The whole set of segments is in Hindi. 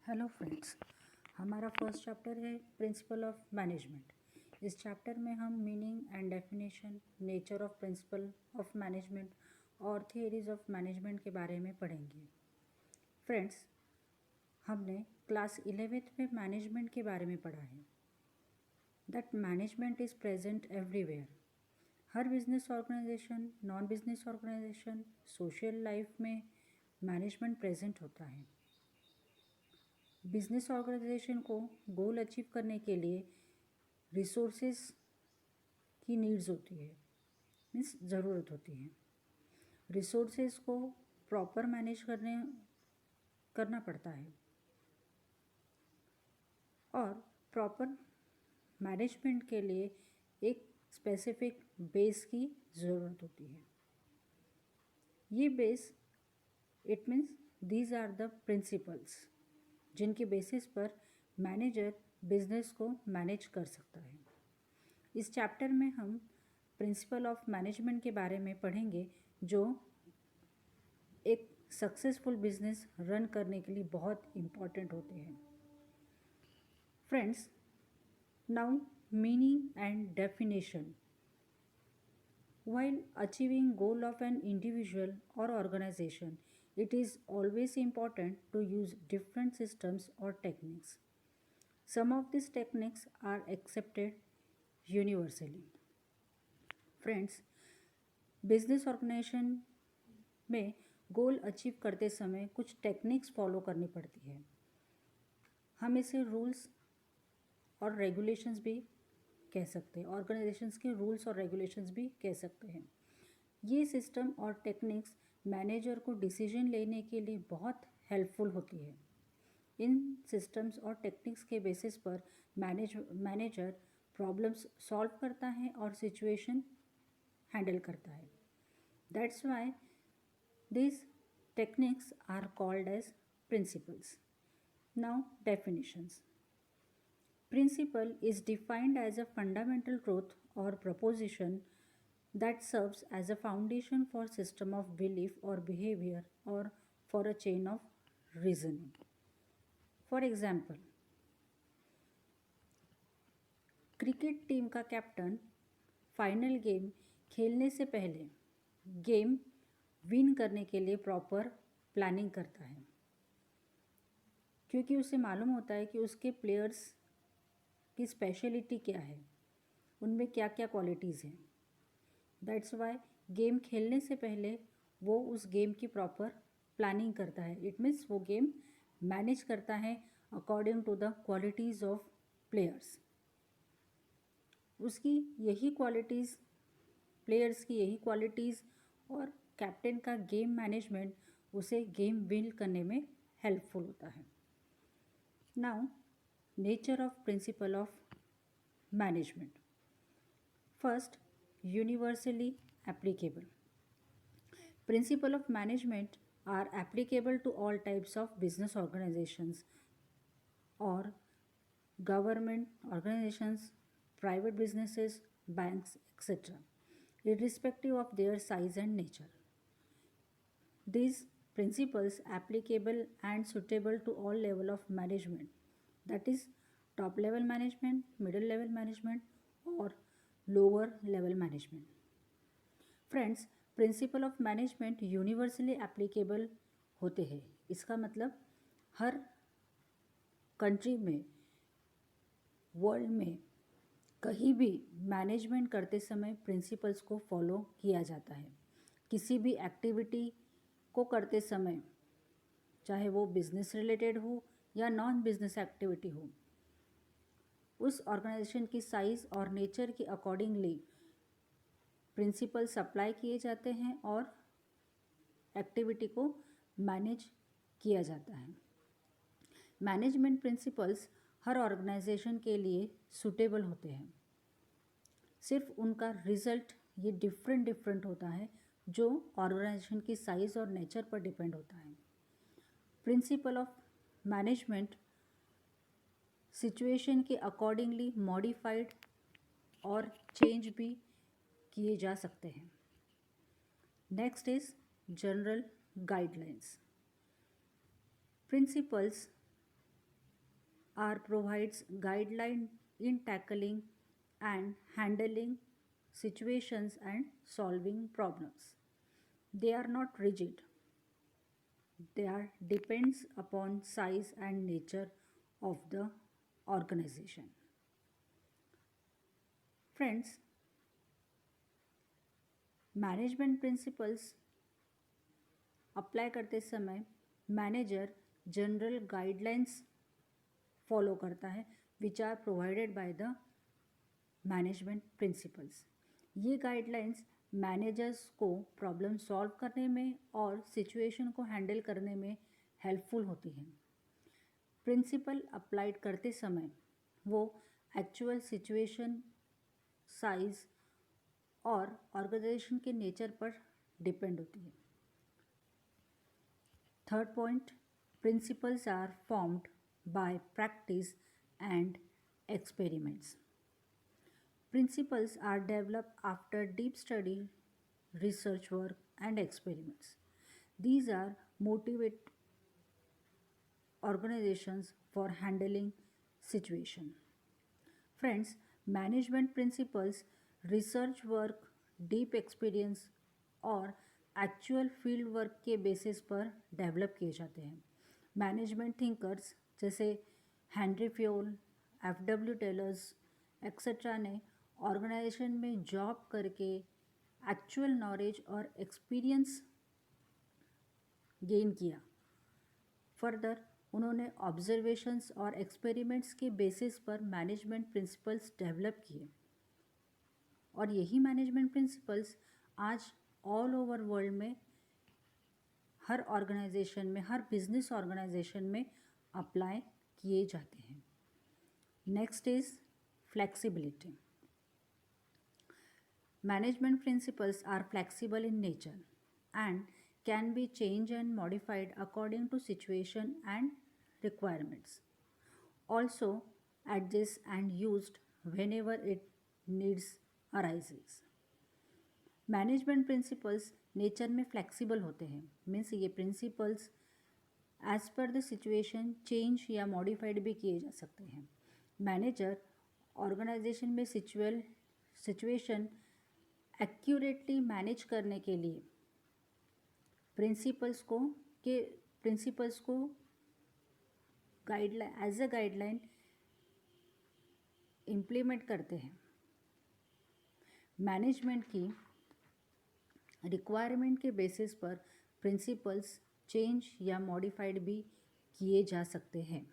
हेलो फ्रेंड्स, हमारा फर्स्ट चैप्टर है प्रिंसिपल ऑफ मैनेजमेंट। इस चैप्टर में हम meaning and definition, nature of principle of management और थियरीज ऑफ मैनेजमेंट के बारे में पढ़ेंगे। फ्रेंड्स, हमने क्लास 11th में मैनेजमेंट के बारे में पढ़ा है that management is present everywhere. हर business organisation, non business organisation, social life में मैनेजमेंट प्रेजेंट होता है। बिजनेस ऑर्गेनाइजेशन को गोल अचीव करने के लिए रिसोर्सेज की नीड्स होती है, मीन्स ज़रूरत होती है। रिसोर्सेज को प्रॉपर मैनेज करना पड़ता है और प्रॉपर मैनेजमेंट के लिए एक स्पेसिफिक बेस की ज़रूरत होती है। ये base, it means these are the principles जिनके बेसिस पर मैनेजर बिजनेस को मैनेज कर सकता है। इस चैप्टर में हम प्रिंसिपल ऑफ मैनेजमेंट के बारे में पढ़ेंगे जो एक सक्सेसफुल बिजनेस रन करने के लिए बहुत इम्पॉर्टेंट होते हैं। Friends, now meaning and definition. While achieving goal of an individual or organization, it is always important to use different systems or techniques. Some of these techniques are accepted universally. Friends, business organisation में गोल अचीव करते समय कुछ टेक्निक्स फॉलो करनी पड़ती है। हम इसे रूल्स और रेगुलेशंस भी कह सकते हैं, ऑर्गेनाइजेशंस के रूल्स और रेगुलेशंस भी कह सकते हैं। ये सिस्टम और टेक्निक्स मैनेजर को डिसीजन लेने के लिए बहुत हेल्पफुल होती है। इन सिस्टम्स और टेक्निक्स के बेसिस पर मैनेजर प्रॉब्लम्स सॉल्व करता है और सिचुएशन हैंडल करता है। That's why this techniques are called as principles. Now definitions. Principle is defined as a fundamental truth or proposition that serves as a foundation for system of belief or behavior or for a chain of reasoning. For example, cricket team का कैप्टन फाइनल गेम खेलने से पहले गेम विन करने के लिए प्रॉपर प्लानिंग करता है, क्योंकि उसे मालूम होता है कि उसके प्लेयर्स की स्पेशलिटी क्या है, उनमें क्या क्या क्वालिटीज़ हैं। दैट्स वाई गेम खेलने से पहले वो उस गेम की प्रॉपर प्लानिंग करता है। इट मीन्स वो गेम मैनेज करता है according to the qualities of players. उसकी यही क्वालिटीज़, प्लेयर्स की यही क्वालिटीज़ और कैप्टन का गेम मैनेजमेंट उसे गेम विन करने में हेल्पफुल होता है। Now, nature of principle of management. First, universally applicable. Principle of management are applicable to all types of business organizations or government organizations, private businesses, banks, etc., irrespective of their size and nature. These principles applicable and suitable to all level of management, that is top level management, middle level management or lower level management. Friends, principle of management universally applicable होते हैं। इसका मतलब हर कंट्री में, वर्ल्ड में कहीं भी मैनेजमेंट करते समय प्रिंसिपल्स को फॉलो किया जाता है। किसी भी एक्टिविटी को करते समय, चाहे वो बिजनेस रिलेटेड हो या नॉन बिजनेस एक्टिविटी हो, उस ऑर्गेनाइजेशन की साइज़ और नेचर के अकॉर्डिंगली प्रिंसिपल्स अप्लाई किए जाते हैं और एक्टिविटी को मैनेज किया जाता है। मैनेजमेंट प्रिंसिपल्स हर ऑर्गेनाइजेशन के लिए सूटेबल होते हैं, सिर्फ उनका रिजल्ट ये डिफरेंट होता है जो ऑर्गेनाइजेशन की साइज़ और नेचर पर डिपेंड होता है। प्रिंसिपल ऑफ मैनेजमेंट सिचुएशन के अकॉर्डिंगली मॉडिफाइड और चेंज भी किए जा सकते हैं। Next is general guidelines. Principles are provides guideline in tackling and handling situations and solving problems. They are not rigid. They are depends upon size and nature of the organization. Friends, management principles apply करते समय मैनेजर जनरल गाइडलाइंस फॉलो करता है which are provided by the management principles. ये गाइडलाइंस मैनेजर्स को प्रॉब्लम सॉल्व करने में और सिचुएशन को हैंडल करने में हेल्पफुल होती हैं. प्रिंसिपल अप्लाइड करते समय वो एक्चुअल सिचुएशन, साइज और ऑर्गेनाइजेशन के नेचर पर डिपेंड होती है. Third point, principles are formed by practice and experiments. Principles are developed after deep study, research work, and experiments. These are motivate organizations for handling situation. Friends, management principles, research work, deep experience और एक्चुअल फील्ड वर्क के बेसिस पर डेवलप किए जाते हैं. मैनेजमेंट थिंकर्स जैसे Henry Fayol, F W. Taylors etcetera ने ऑर्गेनाइजेशन में जॉब करके एक्चुअल नॉलेज और एक्सपीरियंस गेन किया. फर्दर उन्होंने ऑब्जर्वेशंस और एक्सपेरिमेंट्स के बेसिस पर मैनेजमेंट प्रिंसिपल्स डेवलप किए और यही मैनेजमेंट प्रिंसिपल्स आज ऑल ओवर वर्ल्ड में हर ऑर्गेनाइजेशन में, हर बिजनेस ऑर्गेनाइजेशन में अप्लाई किए जाते हैं. Next is flexibility. Management principles are flexible in nature and can be changed and modified according to situation and requirements. Also adjust and used whenever it needs arises. Management principles nature में फ्लेक्सिबल होते हैं. मीन्स ये principles as per the situation change या मॉडिफाइड भी किए जा सकते हैं. मैनेजर ऑर्गेनाइजेशन में सिचुएशन एक्यूरेटली मैनेज करने के लिए प्रिंसिपल्स को guideline as a guideline implement करते हैं. मैनेजमेंट की रिक्वायरमेंट के बेसिस पर प्रिंसिपल्स चेंज या मॉडिफाइड भी किए जा सकते हैं.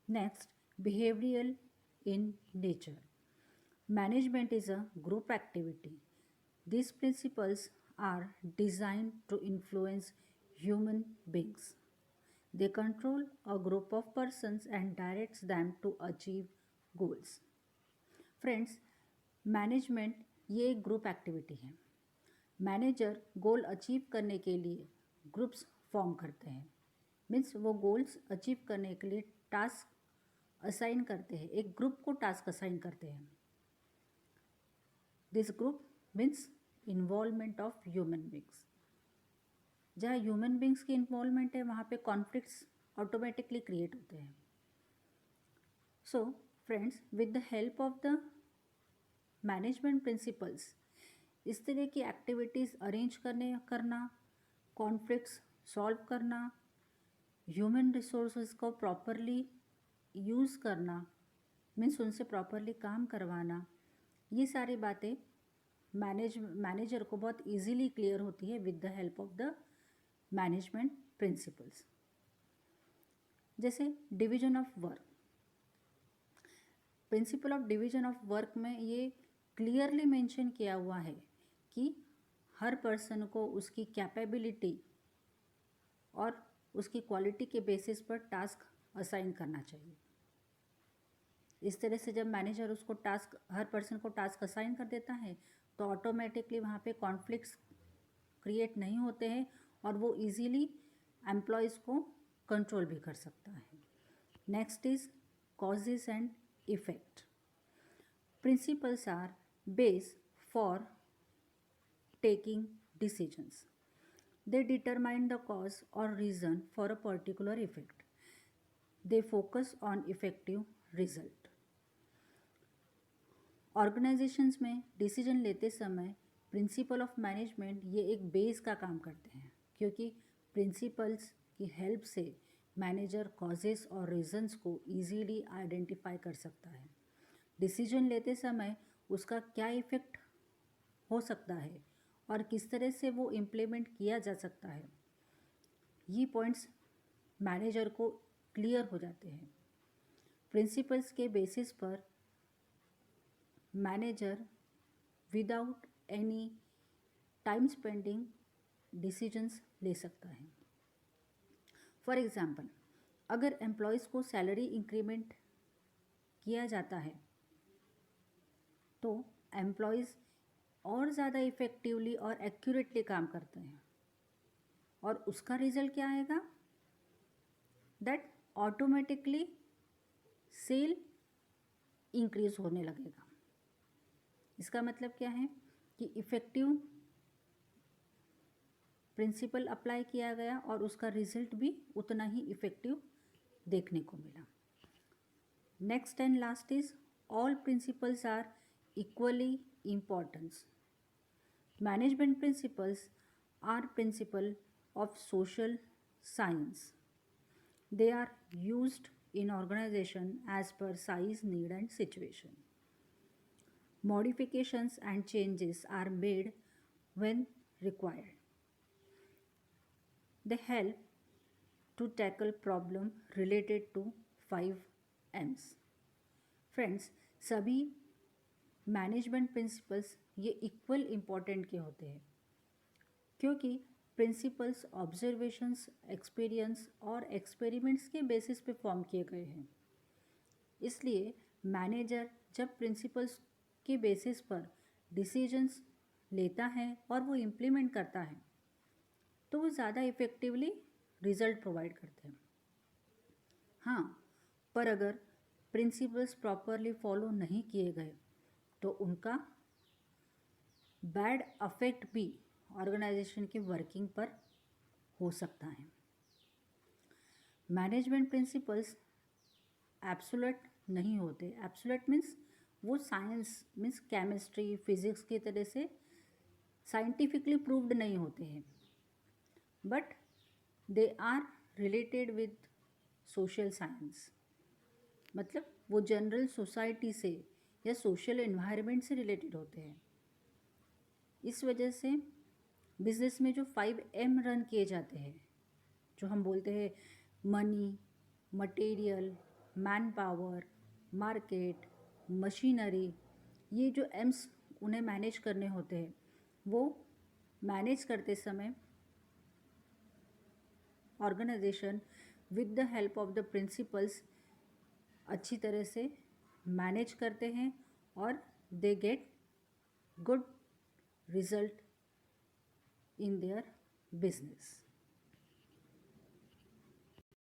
Next, behavioural in nature. Management is a group activity. These principles are designed to influence human beings. They control a group of persons and directs them to achieve goals. Friends, management ये एक ग्रुप एक्टिविटी है. मैनेजर गोल अचीव करने के लिए ग्रुप्स फॉर्म करते हैं. मीन्स वो गोल्स अचीव करने के लिए टास्क असाइन करते हैं, एक ग्रुप को टास्क असाइन करते हैं. This group means involvement of human beings. जहाँ ह्यूमन बींग्स की इन्वॉल्वमेंट है वहाँ पे कॉन्फ्लिक्ट्स ऑटोमेटिकली क्रिएट होते हैं. So friends, with the help of the management principles इस तरह की एक्टिविटीज़ अरेंज करना, कॉन्फ्लिक्ट्स सॉल्व करना, ह्यूमन रिसोर्सेज को प्रॉपरली यूज़ करना, मीन्स उनसे प्रॉपरली काम करवाना, ये सारी बातें मैनेजर को बहुत इजीली क्लियर होती है with the help of the management principles. जैसे division of work. Principle of division of work में ये क्लियरली मेंशन किया हुआ है कि हर पर्सन को उसकी कैपेबिलिटी और उसकी क्वालिटी के बेसिस पर टास्क असाइन करना चाहिए. इस तरह से जब मैनेजर उसको हर पर्सन को टास्क असाइन कर देता है तो ऑटोमेटिकली वहाँ पे कॉन्फ्लिक्ट्स क्रिएट नहीं होते हैं और वो इजीली एम्प्लॉयज़ को कंट्रोल भी कर सकता है. Next is causes and effect. Principles are base for taking decisions. They determine the cause और reason for a particular effect. They focus on effective result. Organisations में डिसीजन लेते समय प्रिंसिपल ऑफ मैनेजमेंट ये एक बेस का काम करते हैं, क्योंकि प्रिंसिपल्स की हेल्प से मैनेजर कॉजेस और रीजंस को इजीली आइडेंटिफाई कर सकता है। डिसीजन लेते समय उसका क्या इफ़ेक्ट हो सकता है और किस तरह से वो इम्प्लीमेंट किया जा सकता है, ये पॉइंट्स मैनेजर को क्लियर हो जाते हैं। प्रिंसिपल्स के बेसिस पर manager without any time spending decisions ले सकता है। फॉर एग्ज़ाम्पल, अगर एम्प्लॉयज़ को सैलरी इंक्रीमेंट किया जाता है तो एम्प्लॉयज़ और ज़्यादा इफ़ेक्टिवली और एक्यूरेटली काम करते हैं और उसका रिजल्ट क्या आएगा? दैट ऑटोमेटिकली सेल इंक्रीज होने लगेगा। इसका मतलब क्या है कि इफ़ेक्टिव प्रिंसिपल अप्लाई किया गया और उसका रिजल्ट भी उतना ही इफ़ेक्टिव देखने को मिला। Next and last is all principles are equally important. Management principles are principles of social science. They are used in organization as per size, need and situation. Modifications and changes are made when required. They help to tackle problem related to 5 M's. Friends, सभी मैनेजमेंट प्रिंसिपल्स ये इक्वल इम्पॉर्टेंट के होते हैं, क्योंकि प्रिंसिपल्स ऑब्जर्वेशंस, एक्सपीरियंस और एक्सपेरिमेंट्स के बेसिस पे फॉर्म किए गए हैं। इसलिए मैनेजर जब प्रिंसिपल्स के बेसिस पर डिसीजंस लेता है और वो इम्प्लीमेंट करता है तो वो ज़्यादा इफ़ेक्टिवली रिजल्ट प्रोवाइड करते हैं। हाँ, पर अगर प्रिंसिपल्स प्रॉपरली फॉलो नहीं किए गए तो उनका बैड अफेक्ट भी ऑर्गेनाइजेशन की वर्किंग पर हो सकता है। मैनेजमेंट प्रिंसिपल्स एब्सोल्यूट नहीं होते। एब्सोल्यूट मीन्स वो साइंस मीन्स केमिस्ट्री, फिजिक्स की तरह से साइंटिफिकली प्रूव्ड नहीं होते हैं, but they are related with social science. मतलब वो जनरल सोसाइटी से या सोशल एनवायरनमेंट से रिलेटेड होते हैं। इस वजह से बिजनेस में जो 5M रन किए जाते हैं, जो हम बोलते हैं money, material, man power, market, machinery, ये जो एम्स उन्हें मैनेज करने होते हैं, वो मैनेज करते समय organisation with the help of the principles अच्छी तरह से मैनेज करते हैं और they get good result in their business.